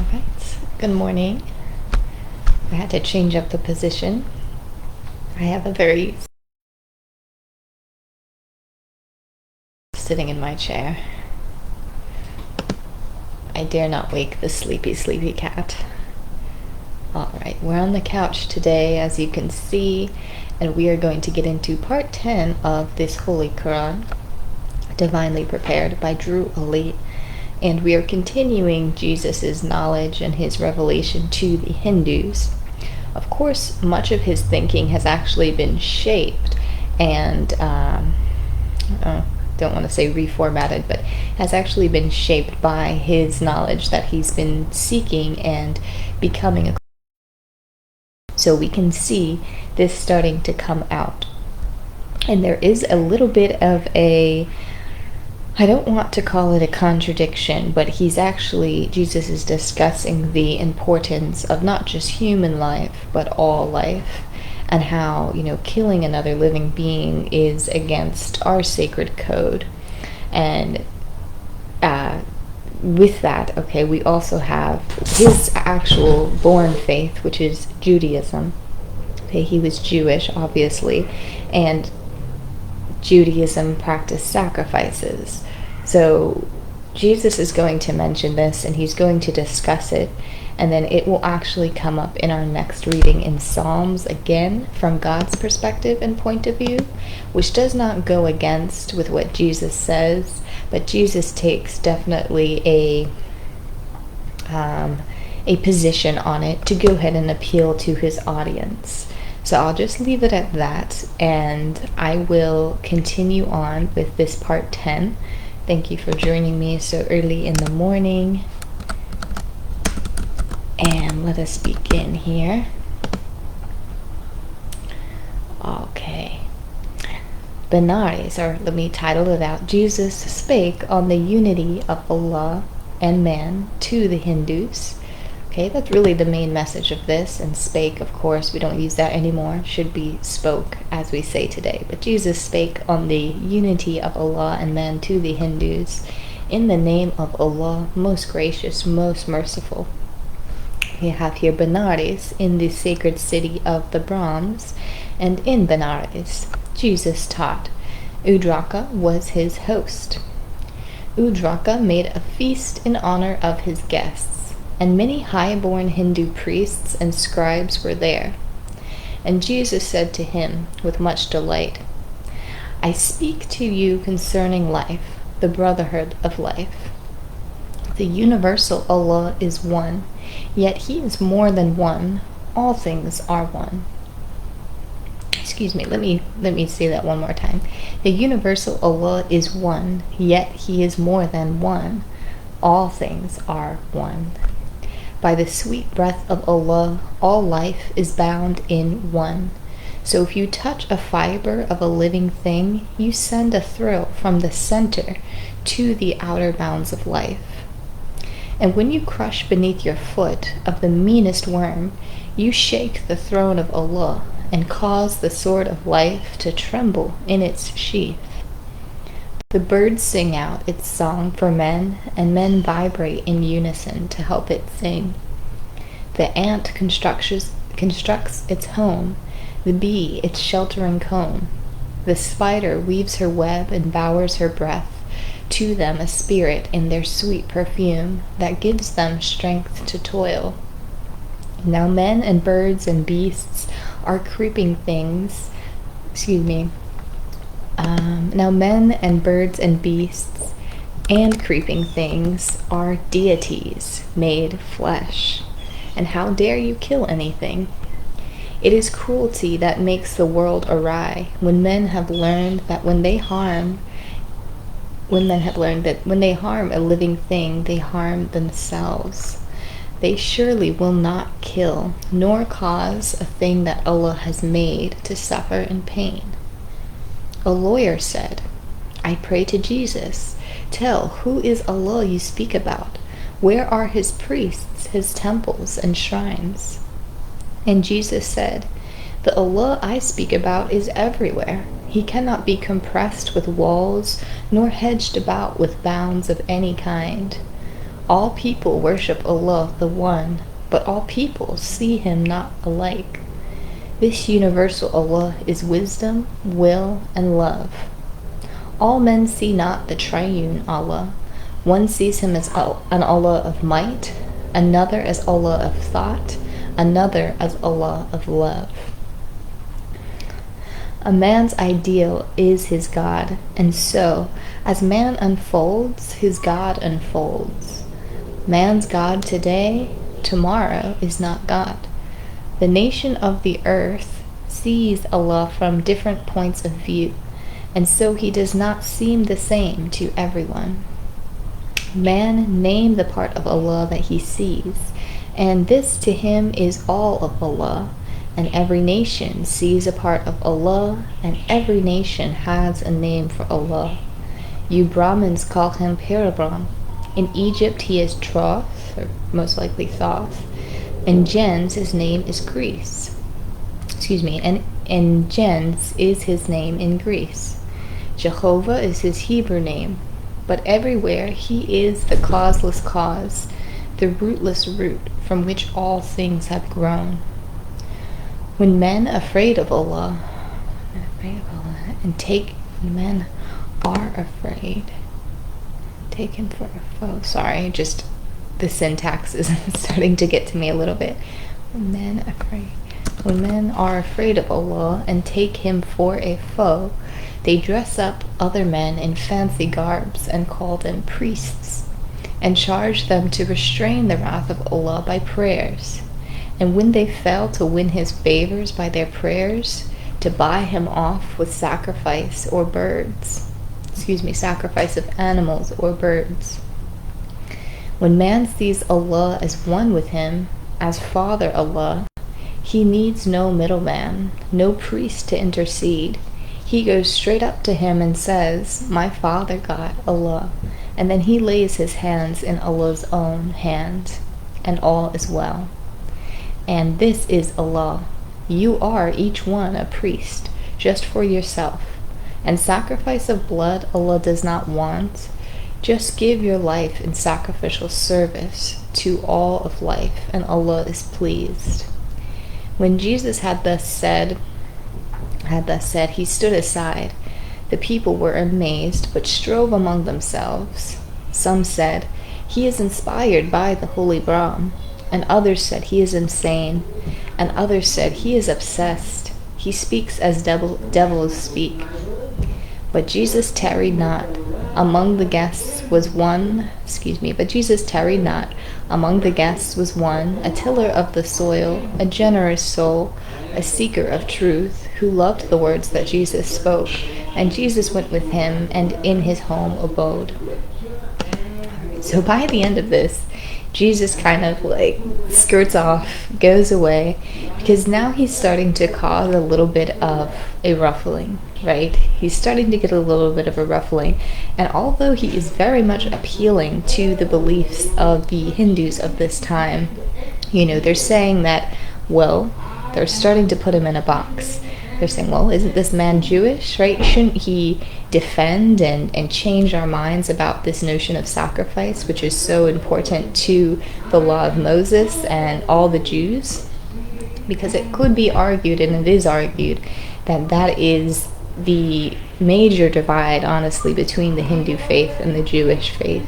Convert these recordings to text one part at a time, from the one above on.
Alright, good morning. I had to change up the position. I have a very sitting in my chair. I dare not wake the sleepy, sleepy cat. Alright, we're on the couch today, as you can see, and we are going to get into part 10 of this Holy Quran, divinely prepared by Drew Ali. And we are continuing Jesus' knowledge and his revelation to the Hindus. Of course, much of his thinking has actually been shaped and, don't want to say reformatted, but has actually been shaped by his knowledge that he's been seeking and becoming. So we can see this starting to come out. And there is a little bit of a, I don't want to call it a contradiction, but Jesus is discussing the importance of not just human life, but all life, and how, killing another living being is against our sacred code. And with that, we also have his actual born faith, which is Judaism. Okay, he was Jewish, obviously, and Judaism practiced sacrifices. So Jesus is going to mention this, and he's going to discuss it, and then it will actually come up in our next reading in Psalms again from God's perspective and point of view, which does not go against with what Jesus says, but Jesus takes definitely a position on it to go ahead and appeal to his audience. So I'll just leave it at that, and I will continue on with this part 10. Thank you for joining me so early in the morning. And let us begin here. Okay. Benares, or let me title it out. Jesus spake on the unity of Allah and man to the Hindus. Okay, that's really the main message of this. And spake, of course, we don't use that anymore. Should be spoke, as we say today. But Jesus spake on the unity of Allah and man to the Hindus, in the name of Allah, most gracious, most merciful. We have here Benares, in the sacred city of the Brahms, and in Benares, Jesus taught. Udraka was his host. Udraka made a feast in honor of his guests, and many high-born Hindu priests and scribes were there. And Jesus said to him with much delight, I speak to you concerning life, the brotherhood of life. The universal Allah is one, yet he is more than one. All things are one. Excuse me, let me say that one more time. The universal Allah is one, yet he is more than one. All things are one. By the sweet breath of Allah, all life is bound in one. So if you touch a fiber of a living thing, you send a thrill from the center to the outer bounds of life. And when you crush beneath your foot of the meanest worm, you shake the throne of Allah and cause the sword of life to tremble in its sheath. The birds sing out its song for men, and men vibrate in unison to help it sing. The ant constructs its home, the bee its sheltering comb. The spider weaves her web and bowers her breath, to them a spirit in their sweet perfume that gives them strength to toil. Now men and birds and beasts are creeping things, Now men and birds and beasts and creeping things are deities made flesh. And how dare you kill anything? It is cruelty that makes the world awry, when men have learned that when they harm a living thing, they harm themselves. They surely will not kill, nor cause a thing that Allah has made to suffer in pain. A lawyer said, I pray to Jesus. Tell, who is Allah you speak about? Where are his priests, his temples and shrines? And Jesus said, the Allah I speak about is everywhere. He cannot be compressed with walls, nor hedged about with bounds of any kind. All people worship Allah the One, but all people see Him not alike. This universal Allah is wisdom, will, and love. All men see not the triune Allah. One sees Him as an Allah of might, another as Allah of thought, another as Allah of love. A man's ideal is his God, and so, as man unfolds, his God unfolds. Man's God today, tomorrow is not God. The nation of the earth sees Allah from different points of view, and so He does not seem the same to everyone. Man named the part of Allah that he sees, and this to him is all of Allah. And every nation sees a part of Allah, and every nation has a name for Allah. You Brahmins call Him Parabrahm. In Egypt He is Troth, or most likely Thoth. In Gens His name is Greece. And in Gens is His name in Greece. Jehovah is His Hebrew name. But everywhere He is the causeless cause, the rootless root from which all things have grown. When men afraid of Allah, men are afraid, take Him for a foe. Sorry, just the syntax is starting to get to me a little bit. When men are afraid of Allah and take Him for a foe, they dress up other men in fancy garbs and call them priests, and charge them to restrain the wrath of Allah by prayers. And when they fail to win His favors by their prayers, to buy Him off with sacrifice of animals or birds. When man sees Allah as one with Him, as Father Allah, he needs no middleman, no priest to intercede. He goes straight up to Him and says, "My Father God, Allah," and then he lays his hands in Allah's own hand, and all is well. And this is Allah. You are each one a priest, just for yourself. And sacrifice of blood Allah does not want. Just give your life in sacrificial service to all of life, and Allah is pleased. When Jesus had thus said, He stood aside. The people were amazed, but strove among themselves. Some said, He is inspired by the holy Brahms. And others said, He is insane. And others said, He is obsessed. He speaks as devils speak. But Jesus tarried not. Among the guests was one, a tiller of the soil, a generous soul, a seeker of truth, who loved the words that Jesus spoke. And Jesus went with him, and in his home abode. So by the end of this, Jesus kind of skirts off, goes away, because now he's starting to cause a little bit of a ruffling, right? He's starting to get a little bit of a ruffling. And although he is very much appealing to the beliefs of the Hindus of this time, they're saying that, they're starting to put him in a box. They're saying, isn't this man Jewish, right? Shouldn't he defend and change our minds about this notion of sacrifice, which is so important to the law of Moses and all the Jews? Because it could be argued, and it is argued, that is the major divide, honestly, between the Hindu faith and the Jewish faith,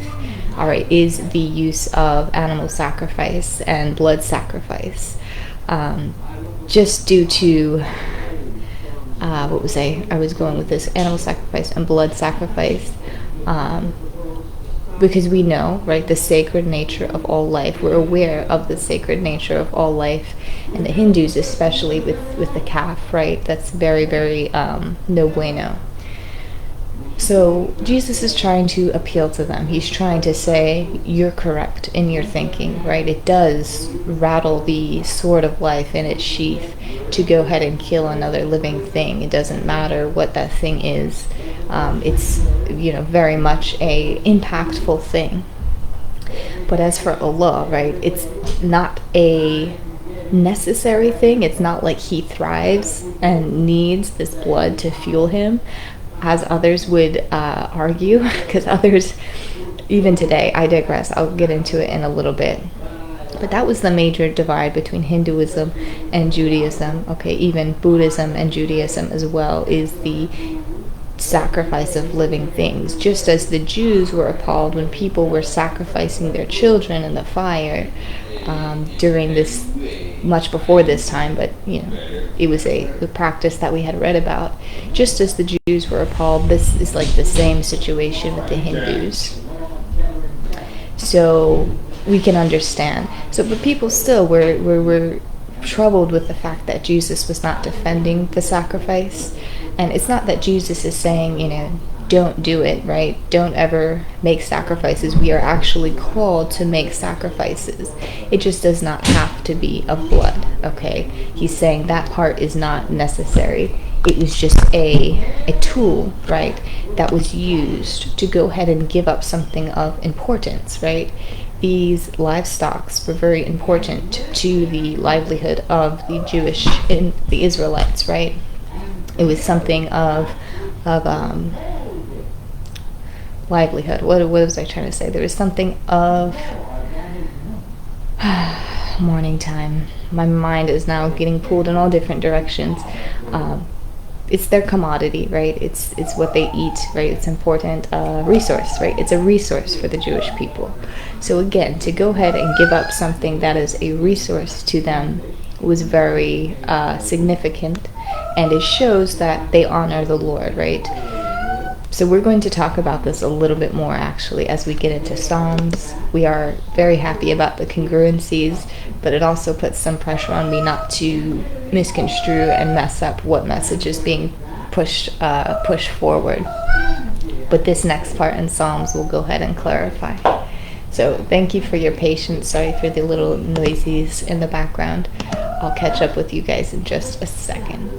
is the use of animal sacrifice and blood sacrifice. Just due to I was going with this animal sacrifice and blood sacrifice, because we know, the sacred nature of all life. We're aware of the sacred nature of all life, and the Hindus, especially with the calf, that's very, very no bueno. So Jesus is trying to appeal to them. He's trying to say, you're correct in your thinking, It does rattle the sword of life in its sheath to go ahead and kill another living thing. It doesn't matter what that thing is. It's, very much a impactful thing. But as for Allah, it's not a necessary thing. It's not like he thrives and needs this blood to fuel him, as others would argue, because others even today, I digress. I'll get into it in a little bit. But that was the major divide between Hinduism and Judaism. Okay, even Buddhism and Judaism as well is the sacrifice of living things. Just as the Jews were appalled when people were sacrificing their children in the fire during this, much before this time, but it was a practice that we had read about. Just as the Jews were appalled, this is like the same situation with the Hindus. So we can understand. But people still were troubled with the fact that Jesus was not defending the sacrifice. And it's not that Jesus is saying, don't do it, right? Don't ever make sacrifices. We are actually called to make sacrifices. It just does not have to be of blood, okay? He's saying that part is not necessary. It was just a tool, right, that was used to go ahead and give up something of importance, right? These livestock were very important to the livelihood of the the Israelites, right? It was something of livelihood. What was I trying to say? There was something of morning time. My mind is now getting pulled in all different directions. It's their commodity, right? It's what they eat, right? It's important resource, right? It's a resource for the Jewish people. So again, to go ahead and give up something that is a resource to them was very significant, and it shows that they honor the Lord, right? So we're going to talk about this a little bit more actually as we get into Psalms. We are very happy about the congruencies, but it also puts some pressure on me not to misconstrue and mess up what message is being pushed forward. But this next part in Psalms will go ahead and clarify. So thank you for your patience. Sorry for the little noises in the background. I'll catch up with you guys in just a second.